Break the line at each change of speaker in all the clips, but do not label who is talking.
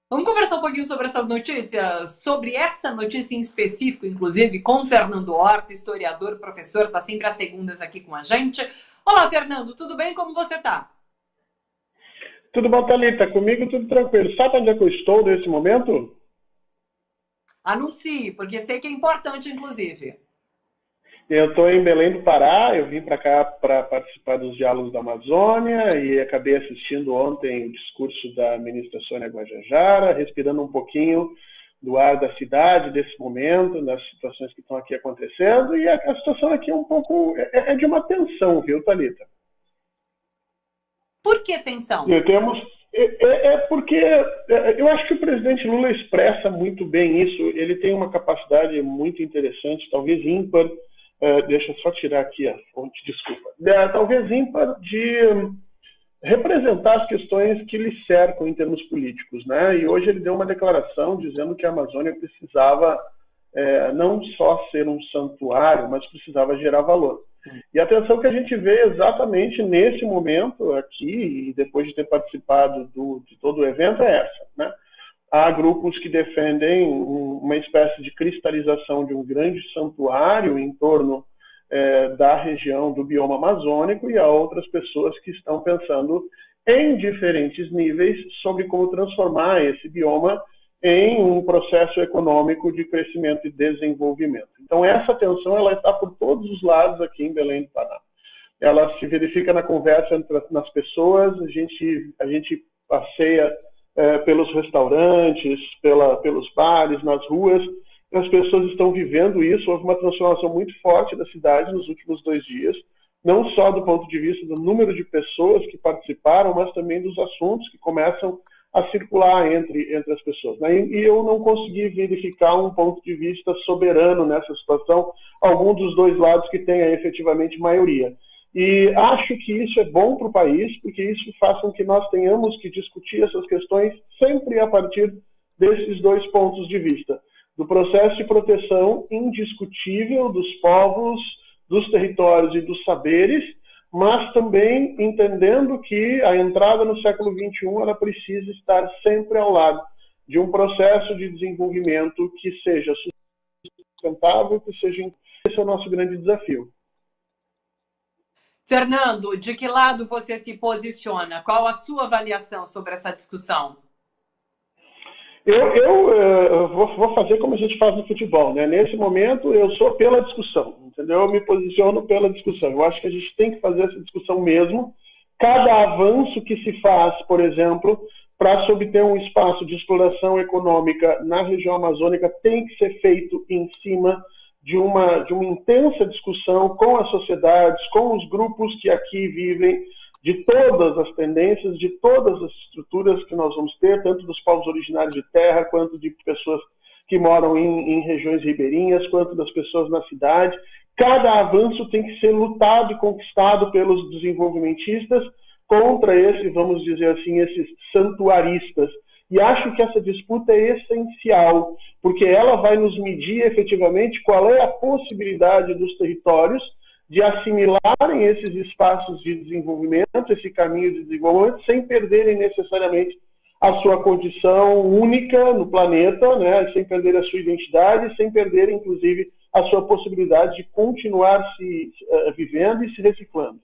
Vamos conversar um pouquinho sobre essas notícias, sobre essa notícia em específico, inclusive, com o Fernando Horta, historiador, professor, está sempre às segundas aqui com a gente. Olá, Fernando, tudo bem? Como você está?
Tudo bom, Thalita? Comigo tudo tranquilo. Sabe onde é que eu estou nesse momento?
Anuncie, porque sei que é importante, inclusive.
Eu estou em Belém do Pará, eu vim para cá para participar dos Diálogos da Amazônia e acabei assistindo ontem o discurso da ministra Sônia Guajajara, respirando um pouquinho do ar da cidade, desse momento, das situações que estão aqui acontecendo, e a situação aqui é um pouco, é de uma tensão, viu, Thalita?
Por que tensão?
E temos, porque eu acho que o presidente Lula expressa muito bem isso. Ele tem uma capacidade muito interessante, talvez ímpar. Deixa eu só tirar aqui a fonte, desculpa. Talvez ímpar de representar as questões que lhe cercam em termos políticos, né? E hoje ele deu uma declaração dizendo que a Amazônia precisava não só ser um santuário, mas precisava gerar valor. E a tensão que a gente vê exatamente nesse momento aqui, e depois de ter participado de todo o evento, é essa, né? Há grupos que defendem uma espécie de cristalização de um grande santuário em torno da região do bioma amazônico, e há outras pessoas que estão pensando em diferentes níveis sobre como transformar esse bioma em um processo econômico de crescimento e desenvolvimento. Então, essa tensão ela está por todos os lados aqui em Belém do Pará. Ela se verifica na conversa nas pessoas, a gente passeia pelos restaurantes, pelos bares, nas ruas, as pessoas estão vivendo isso. Houve uma transformação muito forte da cidade nos últimos 2 dias, não só do ponto de vista do número de pessoas que participaram, mas também dos assuntos que começam a circular entre as pessoas, né? E eu não consegui verificar um ponto de vista soberano nessa situação, algum dos dois lados que tenha efetivamente maioria. E acho que isso é bom para o país, porque isso faz com que nós tenhamos que discutir essas questões sempre a partir desses dois pontos de vista. Do processo de proteção indiscutível dos povos, dos territórios e dos saberes, mas também entendendo que a entrada no século XXI ela precisa estar sempre ao lado de um processo de desenvolvimento que seja sustentável, que seja... Esse é o nosso grande desafio.
Fernando, de que lado você se posiciona? Qual a sua avaliação sobre essa discussão?
Eu vou fazer como a gente faz no futebol, né? Nesse momento, eu sou pela discussão, entendeu? Eu me posiciono pela discussão. Eu acho que a gente tem que fazer essa discussão mesmo. Cada avanço que se faz, por exemplo, para se obter um espaço de exploração econômica na região amazônica tem que ser feito em cima de uma intensa discussão com as sociedades, com os grupos que aqui vivem, de todas as tendências, de todas as estruturas que nós vamos ter, tanto dos povos originários de terra, quanto de pessoas que moram em regiões ribeirinhas, quanto das pessoas na cidade. Cada avanço tem que ser lutado e conquistado pelos desenvolvimentistas contra vamos dizer assim, esses santuaristas. E acho que essa disputa é essencial, porque ela vai nos medir efetivamente qual é a possibilidade dos territórios de assimilarem esses espaços de desenvolvimento, esse caminho de desenvolvimento, sem perderem necessariamente a sua condição única no planeta, né? Sem perder a sua identidade, sem perder, inclusive, a sua possibilidade de continuar se vivendo e se reciclando.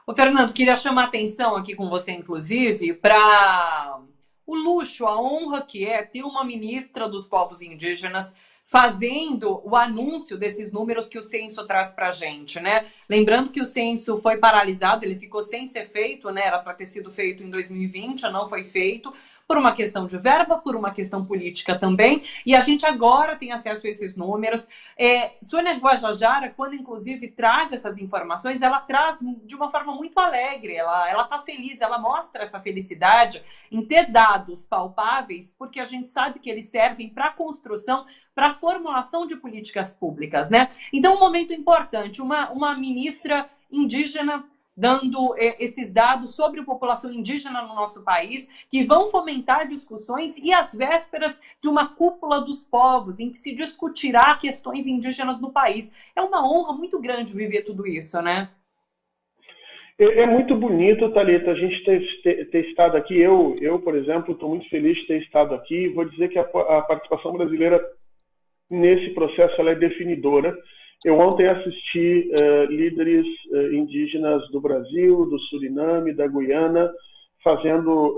Ô, Fernando, queria chamar a atenção aqui com você, inclusive, para o luxo, a honra que é ter uma ministra dos povos indígenas fazendo o anúncio desses números que o censo traz para a gente, né? Lembrando que o censo foi paralisado, ele ficou sem ser feito, né? Era para ter sido feito em 2020, não foi feito, por uma questão de verba, por uma questão política também, e a gente agora tem acesso a esses números. Sônia Guajajara, quando inclusive traz essas informações, ela traz de uma forma muito alegre, ela está feliz, ela mostra essa felicidade em ter dados palpáveis, porque a gente sabe que eles servem para a construção, para a formulação de políticas públicas, né? Então, um momento importante, uma ministra indígena dando esses dados sobre a população indígena no nosso país, que vão fomentar discussões e às vésperas de uma cúpula dos povos, em que se discutirá questões indígenas no país. É uma honra muito grande viver tudo isso, né?
É muito bonito, Thalita, a gente ter estado aqui. Por exemplo, estou muito feliz de ter estado aqui. Vou dizer que a participação brasileira nesse processo ela é definidora. Eu ontem assisti líderes indígenas do Brasil, do Suriname, da Guiana, fazendo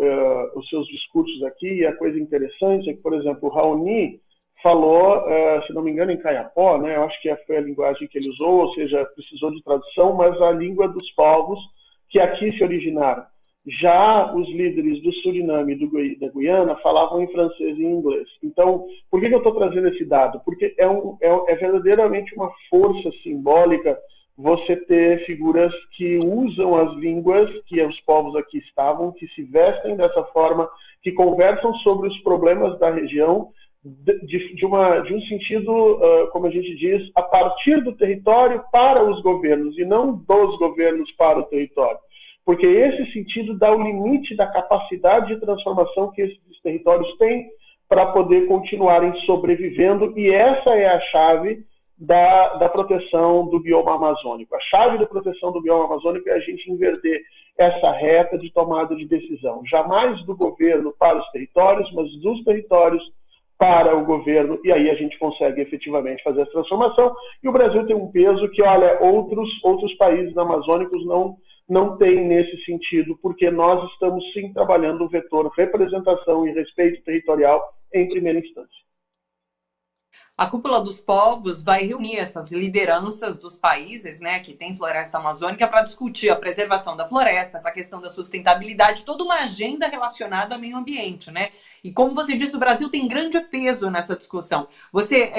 os seus discursos aqui. E a coisa interessante é que, por exemplo, o Raoni falou, se não me engano, em Kayapó, né? Eu acho que foi a linguagem que ele usou, ou seja, precisou de tradução, mas a língua dos povos que aqui se originaram. Já os líderes do Suriname e da Guiana falavam em francês e em inglês. Então, por que eu estou trazendo esse dado? Porque é verdadeiramente uma força simbólica você ter figuras que usam as línguas que os povos aqui estavam, que se vestem dessa forma, que conversam sobre os problemas da região, de um sentido, como a gente diz, a partir do território para os governos, e não dos governos para o território. Porque esse sentido dá o limite da capacidade de transformação que esses territórios têm para poder continuarem sobrevivendo, e essa é a chave da proteção do bioma amazônico. A chave da proteção do bioma amazônico é a gente inverter essa reta de tomada de decisão. Jamais do governo para os territórios, mas dos territórios para o governo, e aí a gente consegue efetivamente fazer essa transformação. E o Brasil tem um peso que, olha, outros países amazônicos não têm nesse sentido, porque nós estamos sim trabalhando o vetor representação e respeito territorial em primeira instância.
A Cúpula dos Povos vai reunir essas lideranças dos países, né, que tem floresta amazônica para discutir a preservação da floresta, essa questão da sustentabilidade, toda uma agenda relacionada ao meio ambiente, né? E como você disse, o Brasil tem grande peso nessa discussão. Você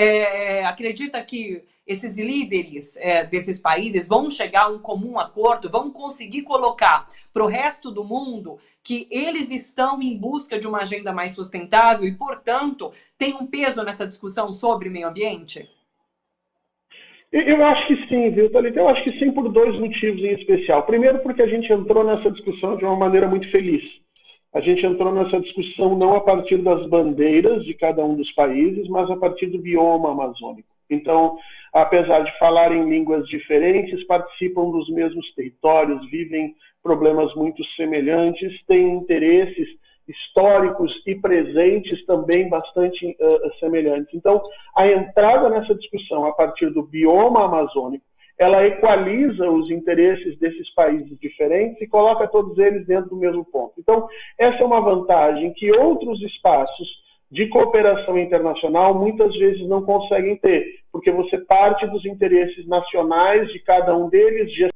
acredita que esses líderes desses países vão chegar a um comum acordo, vão conseguir colocar para o resto do mundo que eles estão em busca de uma agenda mais sustentável e, portanto, tem um peso nessa discussão sobre meio ambiente?
Eu acho que sim, viu, Thalita? Eu acho que sim por dois motivos em especial. Primeiro, porque a gente entrou nessa discussão de uma maneira muito feliz. A gente entrou nessa discussão não a partir das bandeiras de cada um dos países, mas a partir do bioma amazônico. Então, apesar de falarem línguas diferentes, participam dos mesmos territórios, vivem problemas muito semelhantes, têm interesses históricos e presentes também bastante semelhantes. Então, a entrada nessa discussão a partir do bioma amazônico, ela equaliza os interesses desses países diferentes e coloca todos eles dentro do mesmo ponto. Então, essa é uma vantagem que outros espaços de cooperação internacional muitas vezes não conseguem ter, porque você parte dos interesses nacionais de cada um deles, de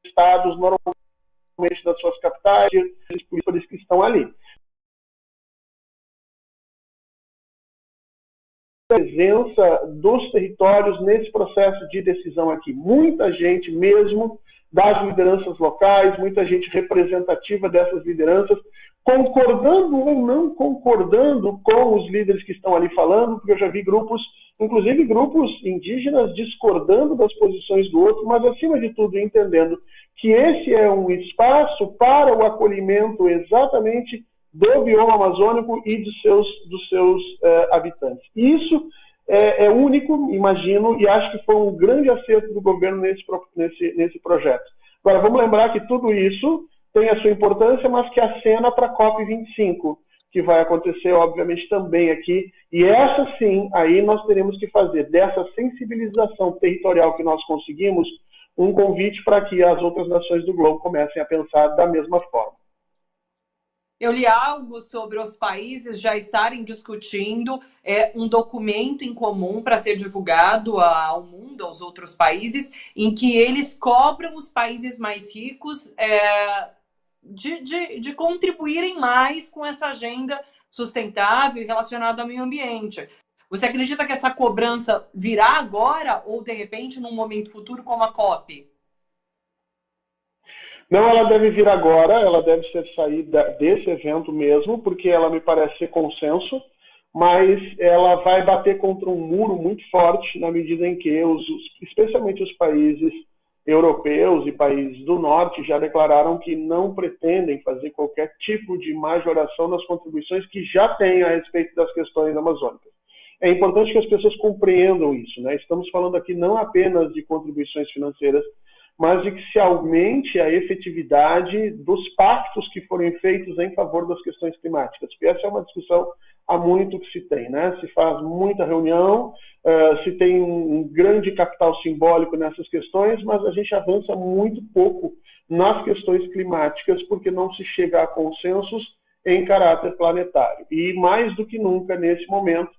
estados, normalmente das suas capitais, de políticos que estão ali. A presença dos territórios nesse processo de decisão aqui. Muita gente mesmo das lideranças locais, muita gente representativa dessas lideranças, concordando ou não concordando com os líderes que estão ali falando, porque eu já vi grupos, inclusive grupos indígenas, discordando das posições do outro, mas acima de tudo entendendo que esse é um espaço para o acolhimento exatamente do bioma amazônico e dos seus habitantes. Isso é único, imagino, e acho que foi um grande acerto do governo nesse projeto. Agora, vamos lembrar que tudo isso tem a sua importância, mas que acena para a COP25, que vai acontecer, obviamente, também aqui. E essa, sim, aí nós teremos que fazer dessa sensibilização territorial que nós conseguimos um convite para que as outras nações do globo comecem a pensar da mesma forma.
Eu li algo sobre os países já estarem discutindo um documento em comum para ser divulgado ao mundo, aos outros países, em que eles cobram os países mais ricos de contribuírem mais com essa agenda sustentável e relacionada ao meio ambiente. Você acredita que essa cobrança virá agora ou, de repente, num momento futuro como a COP?
Não, ela deve vir agora, ela deve sair desse evento mesmo, porque ela me parece ser consenso, mas ela vai bater contra um muro muito forte na medida em que, especialmente os países europeus e países do norte, já declararam que não pretendem fazer qualquer tipo de majoração nas contribuições que já têm a respeito das questões amazônicas. É importante que as pessoas compreendam isso, né? Estamos falando aqui não apenas de contribuições financeiras, mas de que se aumente a efetividade dos pactos que forem feitos em favor das questões climáticas. Porque essa é uma discussão há muito que se tem, né? Se faz muita reunião, se tem um grande capital simbólico nessas questões, mas a gente avança muito pouco nas questões climáticas, porque não se chega a consensos em caráter planetário. E mais do que nunca, nesse momento,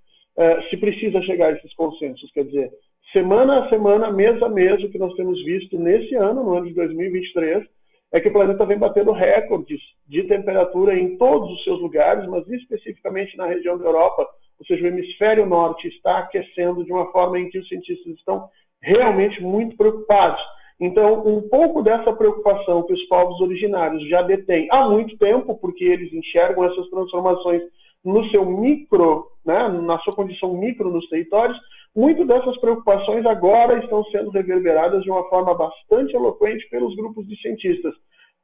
se precisa chegar a esses consensos. Quer dizer, semana a semana, mês a mês, o que nós temos visto nesse ano, no ano de 2023, é que o planeta vem batendo recordes de temperatura em todos os seus lugares, mas especificamente na região da Europa, ou seja, o hemisfério norte está aquecendo de uma forma em que os cientistas estão realmente muito preocupados. Então, um pouco dessa preocupação que os povos originários já detêm há muito tempo, porque eles enxergam essas transformações no seu micro, né, na sua condição micro nos territórios, muito dessas preocupações agora estão sendo reverberadas de uma forma bastante eloquente pelos grupos de cientistas.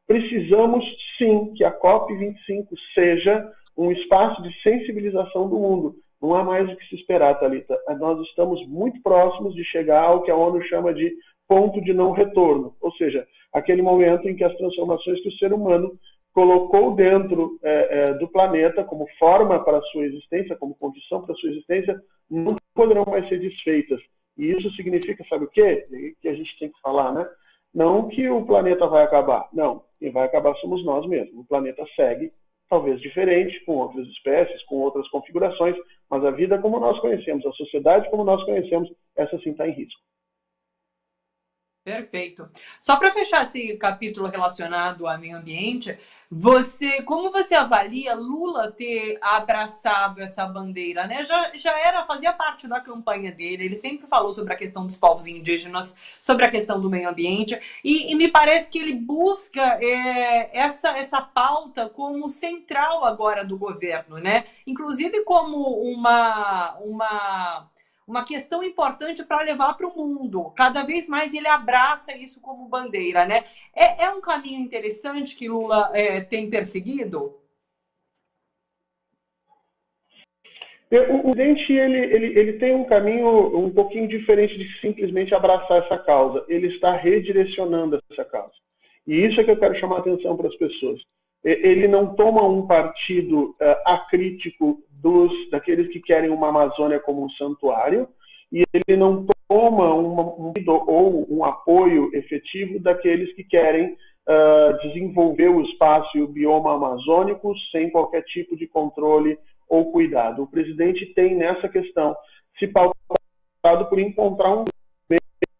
Precisamos, sim, que a COP25 seja um espaço de sensibilização do mundo. Não há mais o que se esperar, Thalita. Nós estamos muito próximos de chegar ao que a ONU chama de ponto de não retorno, ou seja, aquele momento em que as transformações que o ser humano colocou dentro do planeta como forma para a sua existência, como condição para a sua existência, não poderão mais ser desfeitas. E isso significa, sabe o quê? Que a gente tem que falar, né? Não que o planeta vai acabar. Não, quem vai acabar somos nós mesmos. O planeta segue, talvez diferente, com outras espécies, com outras configurações, mas a vida como nós conhecemos, a sociedade como nós conhecemos, essa sim está em risco.
Perfeito. Só para fechar esse capítulo relacionado ao meio ambiente, como você avalia Lula ter abraçado essa bandeira, né? Fazia parte da campanha dele, ele sempre falou sobre a questão dos povos indígenas, sobre a questão do meio ambiente, e me parece que ele busca essa pauta como central agora do governo, né? Inclusive como uma questão importante para levar para o mundo. Cada vez mais ele abraça isso como bandeira, né? É um caminho interessante que Lula tem perseguido?
O presidente ele tem um caminho um pouquinho diferente de simplesmente abraçar essa causa. Ele está redirecionando essa causa. E isso é que eu quero chamar a atenção para as pessoas. Ele não toma um partido acrítico daqueles que querem uma Amazônia como um santuário, e ele não toma um apoio efetivo daqueles que querem desenvolver o espaço e o bioma amazônico sem qualquer tipo de controle ou cuidado. O presidente tem nessa questão se pautado por encontrar um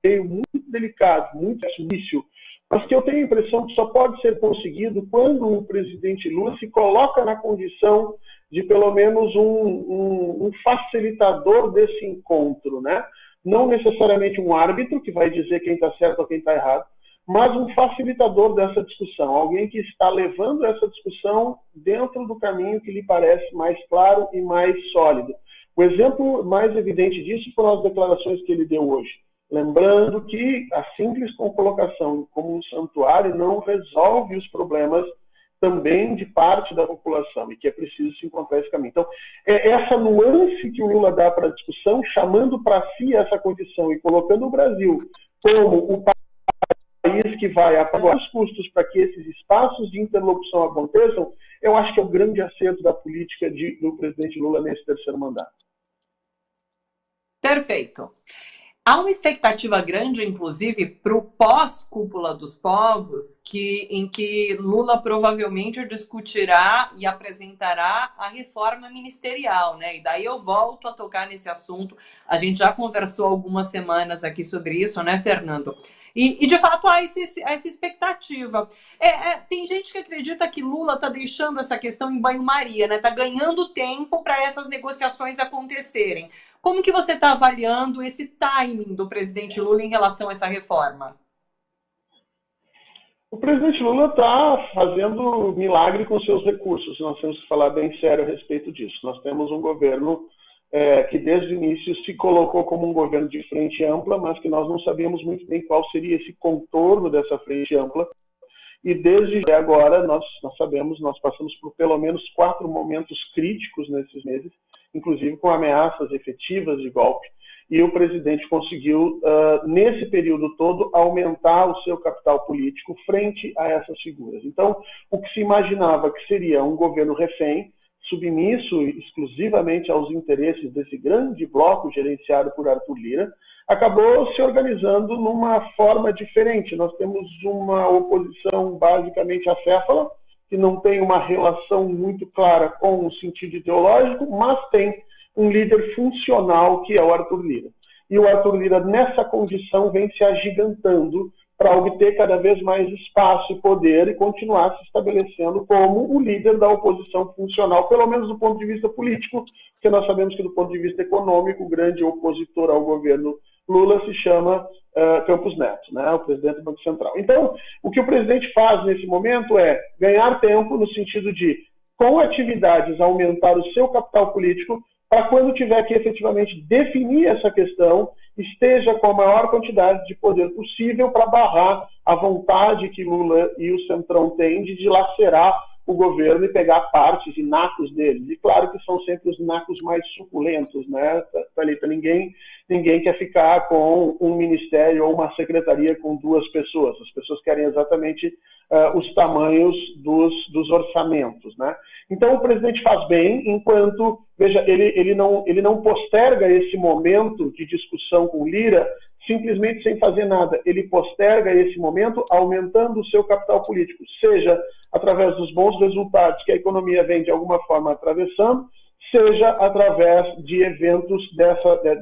meio muito delicado, muito difícil, mas que eu tenho a impressão que só pode ser conseguido quando o presidente Lula se coloca na condição de pelo menos um facilitador desse encontro, né? Não necessariamente um árbitro que vai dizer quem está certo ou quem está errado, mas um facilitador dessa discussão, alguém que está levando essa discussão dentro do caminho que lhe parece mais claro e mais sólido. O exemplo mais evidente disso foram as declarações que ele deu hoje. Lembrando que a simples colocação como um santuário não resolve os problemas também de parte da população e que é preciso se encontrar esse caminho. Então, essa nuance que o Lula dá para a discussão, chamando para si essa condição e colocando o Brasil como o país que vai apagar os custos para que esses espaços de interlocução aconteçam, eu acho que é o grande acerto da política do presidente Lula nesse terceiro mandato.
Perfeito. Há uma expectativa grande, inclusive, para o pós-cúpula dos povos, em que Lula provavelmente discutirá e apresentará a reforma ministerial, né? E daí eu volto a tocar nesse assunto. A gente já conversou algumas semanas aqui sobre isso, né, Fernando? E de fato, há essa expectativa. Tem gente que acredita que Lula está deixando essa questão em banho-maria, né? Está ganhando tempo para essas negociações acontecerem. Como que você está avaliando esse timing do presidente Lula em relação a essa reforma?
O presidente Lula está fazendo milagre com seus recursos. Nós temos que falar bem sério a respeito disso. Nós temos um governo que desde o início se colocou como um governo de frente ampla, mas que nós não sabíamos muito bem qual seria esse contorno dessa frente ampla. E desde agora nós sabemos, nós passamos por pelo menos 4 momentos críticos nesses meses, inclusive com ameaças efetivas de golpe. e o presidente conseguiu, nesse período todo, aumentar o seu capital político frente a essas figuras. Então, o que se imaginava que seria um governo refém, submisso exclusivamente aos interesses desse grande bloco gerenciado por Arthur Lira, acabou se organizando numa forma diferente. Nós temos uma oposição basicamente acéfala, que não tem uma relação muito clara com o sentido ideológico, mas tem um líder funcional, que é o Arthur Lira. E o Arthur Lira, nessa condição, vem se agigantando para obter cada vez mais espaço e poder e continuar se estabelecendo como o líder da oposição funcional, pelo menos do ponto de vista político, porque nós sabemos que do ponto de vista econômico, o grande opositor ao governo Lula se chama Campos Neto, né, o presidente do Banco Central. Então, o que o presidente faz nesse momento é ganhar tempo no sentido de, com atividades, aumentar o seu capital político, para quando tiver que efetivamente definir essa questão, esteja com a maior quantidade de poder possível para barrar a vontade que Lula e o Centrão têm de dilacerar o governo e pegar partes e nacos deles. E claro que são sempre os nacos mais suculentos, né, Thalita? Ninguém quer ficar com um ministério ou uma secretaria com 2 pessoas. As pessoas querem exatamente os tamanhos dos orçamentos, né? Então o presidente faz bem, enquanto, veja, ele não posterga esse momento de discussão com Lira simplesmente sem fazer nada. Ele posterga esse momento aumentando o seu capital político, seja através dos bons resultados que a economia vem de alguma forma atravessando, seja através de eventos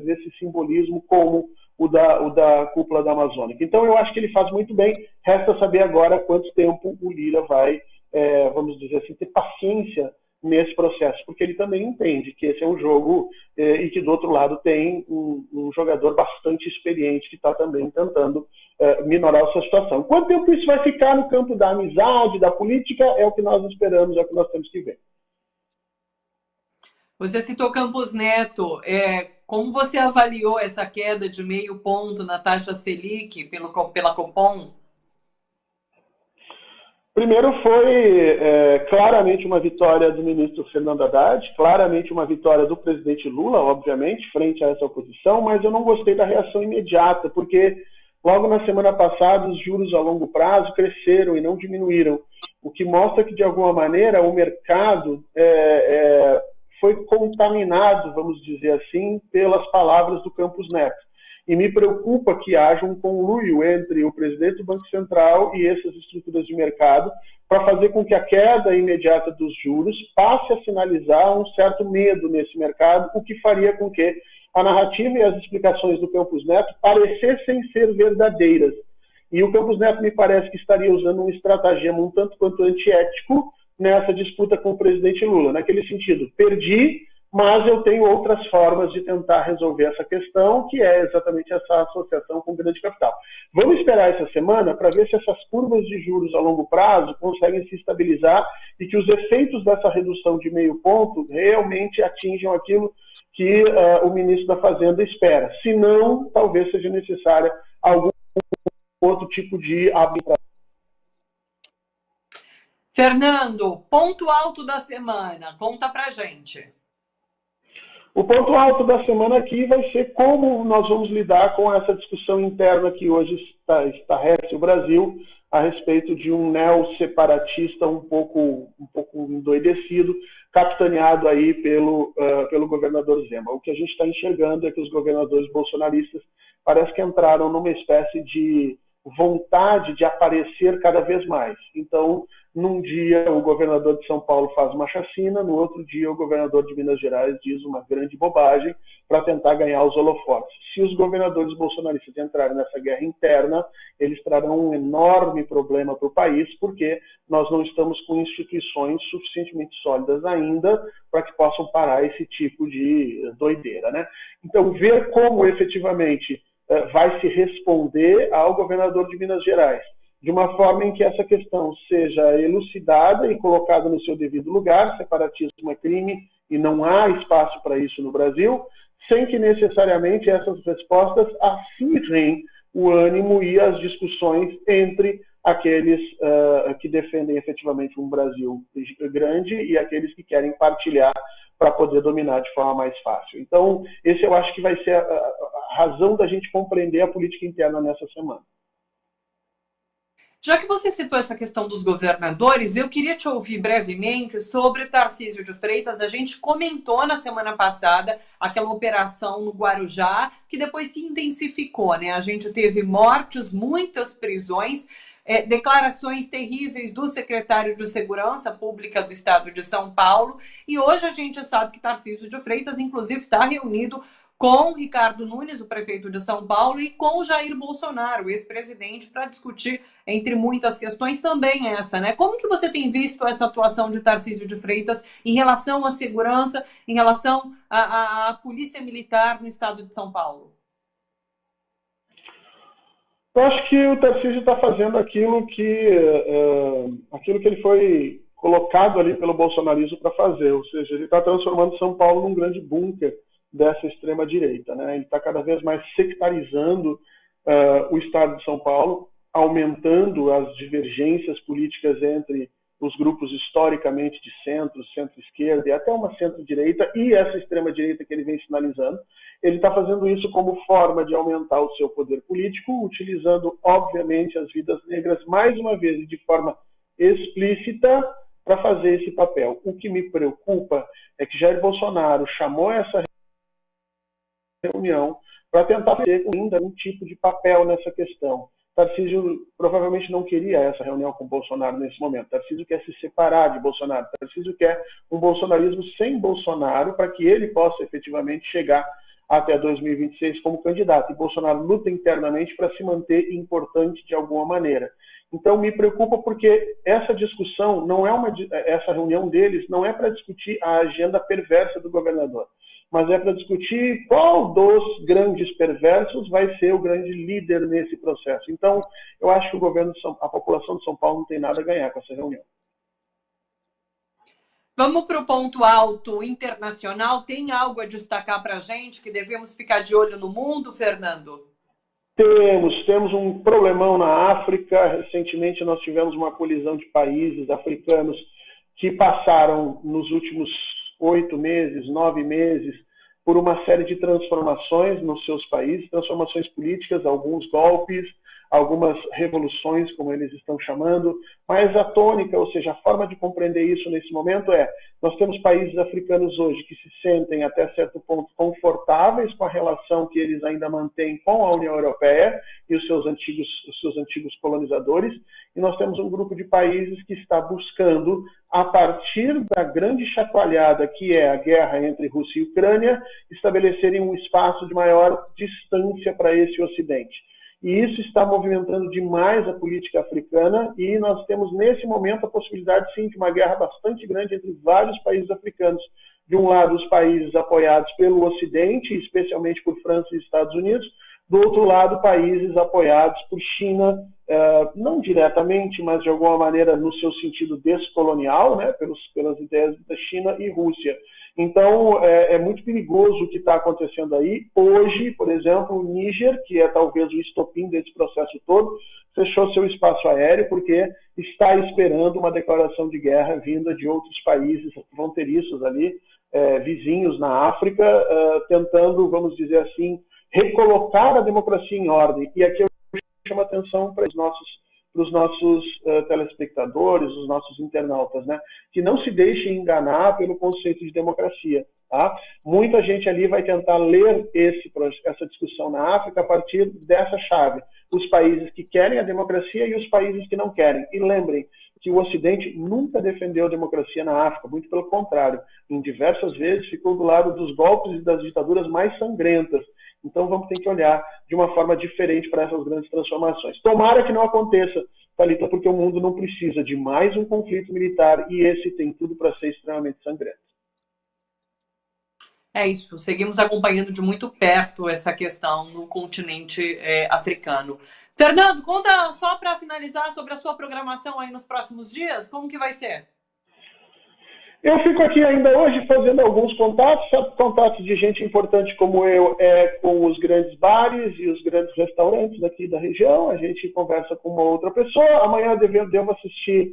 desse simbolismo como o da cúpula da Amazônica. Então eu acho que ele faz muito bem, resta saber agora quanto tempo o Lira vai, vamos dizer assim, ter paciência nesse processo, porque ele também entende que esse é um jogo e que do outro lado tem um jogador bastante experiente que está também tentando minorar essa situação. Quanto tempo isso vai ficar no campo da amizade, da política, é o que nós esperamos, é o que nós temos que ver.
Você citou Campos Neto. Como você avaliou essa queda de 0,5 ponto na taxa Selic pela Copom?
Primeiro foi claramente uma vitória do ministro Fernando Haddad, claramente uma vitória do presidente Lula, obviamente, frente a essa oposição, mas eu não gostei da reação imediata, porque logo na semana passada os juros a longo prazo cresceram e não diminuíram, o que mostra que, de alguma maneira, o mercado foi contaminado, vamos dizer assim, pelas palavras do Campos Neto. E me preocupa que haja um conluio entre o presidente do Banco Central e essas estruturas de mercado para fazer com que a queda imediata dos juros passe a sinalizar um certo medo nesse mercado, o que faria com que a narrativa e as explicações do Campos Neto parecessem ser verdadeiras. E o Campos Neto me parece que estaria usando um estratagema um tanto quanto antiético nessa disputa com o presidente Lula, naquele sentido, perdi, mas eu tenho outras formas de tentar resolver essa questão, que é exatamente essa associação com o grande capital. Vamos esperar essa semana para ver se essas curvas de juros a longo prazo conseguem se estabilizar e que os efeitos dessa redução de 0,5 ponto realmente atinjam aquilo que o ministro da Fazenda espera. Se não, talvez seja necessária algum outro tipo de arbitragem.
Fernando, ponto alto da semana, conta pra gente.
O ponto alto da semana aqui vai ser como nós vamos lidar com essa discussão interna que hoje estarrece o Brasil a respeito de um neo-separatista um pouco endoidecido, capitaneado aí pelo governador Zema. O que a gente está enxergando é que os governadores bolsonaristas parece que entraram numa espécie de vontade de aparecer cada vez mais. Então, num dia o governador de São Paulo faz uma chacina, no outro dia o governador de Minas Gerais diz uma grande bobagem para tentar ganhar os holofotes. Se os governadores bolsonaristas entrarem nessa guerra interna, eles trarão um enorme problema para o país, porque nós não estamos com instituições suficientemente sólidas ainda para que possam parar esse tipo de doideira, né? Então, ver como efetivamente vai se responder ao governador de Minas Gerais, de uma forma em que essa questão seja elucidada e colocada no seu devido lugar. Separatismo é crime e não há espaço para isso no Brasil, sem que necessariamente essas respostas acirrem o ânimo e as discussões entre aqueles que defendem efetivamente um Brasil grande e aqueles que querem partilhar para poder dominar de forma mais fácil. Então, esse eu acho que vai ser a razão da gente compreender a política interna nessa semana.
Já que você citou essa questão dos governadores, eu queria te ouvir brevemente sobre Tarcísio de Freitas. A gente comentou na semana passada aquela operação no Guarujá, que depois se intensificou, né? A gente teve mortes, muitas prisões, declarações terríveis do secretário de Segurança Pública do Estado de São Paulo, e hoje a gente sabe que Tarcísio de Freitas, inclusive, está reunido com Ricardo Nunes, o prefeito de São Paulo, e com Jair Bolsonaro, o ex-presidente, para discutir, entre muitas questões, também essa, né? Como que você tem visto essa atuação de Tarcísio de Freitas em relação à segurança, em relação à polícia militar no estado de São Paulo?
Eu acho que o Tarcísio está fazendo aquilo que ele foi colocado ali pelo bolsonarismo para fazer, ou seja, ele está transformando São Paulo num grande bunker dessa extrema-direita, né? Ele está cada vez mais sectarizando o Estado de São Paulo, aumentando as divergências políticas entre os grupos historicamente de centro, centro-esquerda e até uma centro-direita e essa extrema-direita que ele vem sinalizando. Ele está fazendo isso como forma de aumentar o seu poder político, utilizando, obviamente, as vidas negras, mais uma vez, e de forma explícita, para fazer esse papel. O que me preocupa é que Jair Bolsonaro chamou essa reunião para tentar ter ainda um tipo de papel nessa questão. Tarcísio provavelmente não queria essa reunião com Bolsonaro nesse momento. Tarcísio quer se separar de Bolsonaro. Tarcísio quer um bolsonarismo sem Bolsonaro para que ele possa efetivamente chegar até 2026 como candidato. E Bolsonaro luta internamente para se manter importante de alguma maneira. Então me preocupa porque essa discussão não é essa reunião deles não é para discutir a agenda perversa do governador, mas é para discutir qual dos grandes perversos vai ser o grande líder nesse processo. Então, eu acho que a população de São Paulo não tem nada a ganhar com essa reunião.
Vamos para o ponto alto internacional. Tem algo a destacar para a gente que devemos ficar de olho no mundo, Fernando?
Temos um problemão na África. Recentemente nós tivemos uma colisão de países africanos que passaram nos últimos 8 meses, 9 meses, por uma série de transformações nos seus países, transformações políticas, alguns golpes, algumas revoluções, como eles estão chamando, mas a tônica, ou seja, a forma de compreender isso nesse momento nós temos países africanos hoje que se sentem até certo ponto confortáveis com a relação que eles ainda mantêm com a União Europeia e os seus antigos colonizadores, e nós temos um grupo de países que está buscando, a partir da grande chacoalhada que é a guerra entre Rússia e Ucrânia, estabelecerem um espaço de maior distância para esse Ocidente. E isso está movimentando demais a política africana e nós temos, nesse momento, a possibilidade, sim, de uma guerra bastante grande entre vários países africanos. De um lado, os países apoiados pelo Ocidente, especialmente por França e Estados Unidos. Do outro lado, países apoiados por China, não diretamente, mas de alguma maneira no seu sentido descolonial, né, pelas ideias da China e Rússia. Então, é muito perigoso o que está acontecendo aí. Hoje, por exemplo, o Níger, que é talvez o estopim desse processo todo, fechou seu espaço aéreo porque está esperando uma declaração de guerra vinda de outros países fronteiriços ali, vizinhos na África, tentando, vamos dizer assim, recolocar a democracia em ordem. E aqui eu chamo a atenção para os nossos telespectadores, os nossos internautas, né? Que não se deixem enganar pelo conceito de democracia. Tá? Muita gente ali vai tentar ler essa discussão na África a partir dessa chave. Os países que querem a democracia e os países que não querem. E lembrem que o Ocidente nunca defendeu a democracia na África, muito pelo contrário. Em diversas vezes ficou do lado dos golpes e das ditaduras mais sangrentas. Então vamos ter que olhar de uma forma diferente para essas grandes transformações. Tomara que não aconteça, Thalita, porque o mundo não precisa de mais um conflito militar e esse tem tudo para ser extremamente sangrento.
É isso, seguimos acompanhando de muito perto essa questão no continente africano. Fernando, conta só para finalizar sobre a sua programação aí nos próximos dias, como que vai ser?
Eu fico aqui ainda hoje fazendo alguns contatos de gente importante como eu, com os grandes bares e os grandes restaurantes aqui da região. A gente conversa com uma outra pessoa. Amanhã devo assistir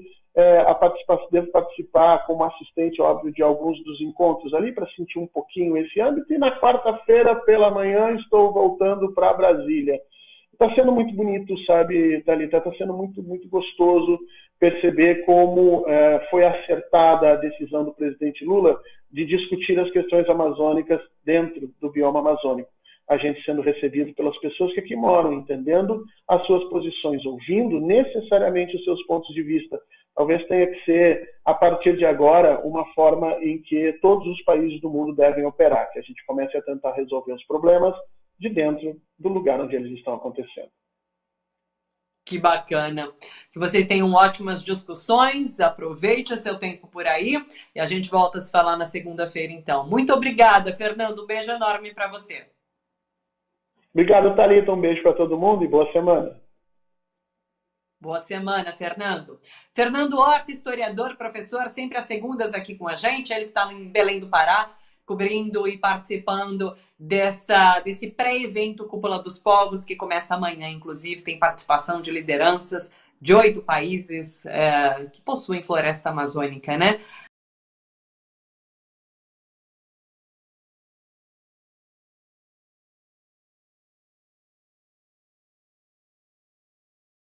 devo participar como assistente, óbvio, de alguns dos encontros ali, para sentir um pouquinho esse âmbito, e na quarta-feira, pela manhã, estou voltando para Brasília. Está sendo muito bonito, sabe, Thalita? Está sendo muito, muito gostoso perceber como foi acertada a decisão do presidente Lula de discutir as questões amazônicas dentro do bioma amazônico. A gente sendo recebido pelas pessoas que aqui moram, entendendo as suas posições, ouvindo necessariamente os seus pontos de vista. Talvez tenha que ser, a partir de agora, uma forma em que todos os países do mundo devem operar, que a gente comece a tentar resolver os problemas de dentro do lugar onde eles estão acontecendo.
Que bacana. Que vocês tenham ótimas discussões, aproveite o seu tempo por aí e a gente volta a se falar na segunda-feira, então. Muito obrigada, Fernando. Um beijo enorme para você.
Obrigado, Thalita. Um beijo para todo mundo e boa semana.
Boa semana, Fernando. Fernando Horta, historiador, professor, sempre às segundas aqui com a gente. Ele que está em Belém do Pará, cobrindo e participando desse pré-evento Cúpula dos Povos, que começa amanhã, inclusive, tem participação de lideranças de 8 países que possuem floresta amazônica, né?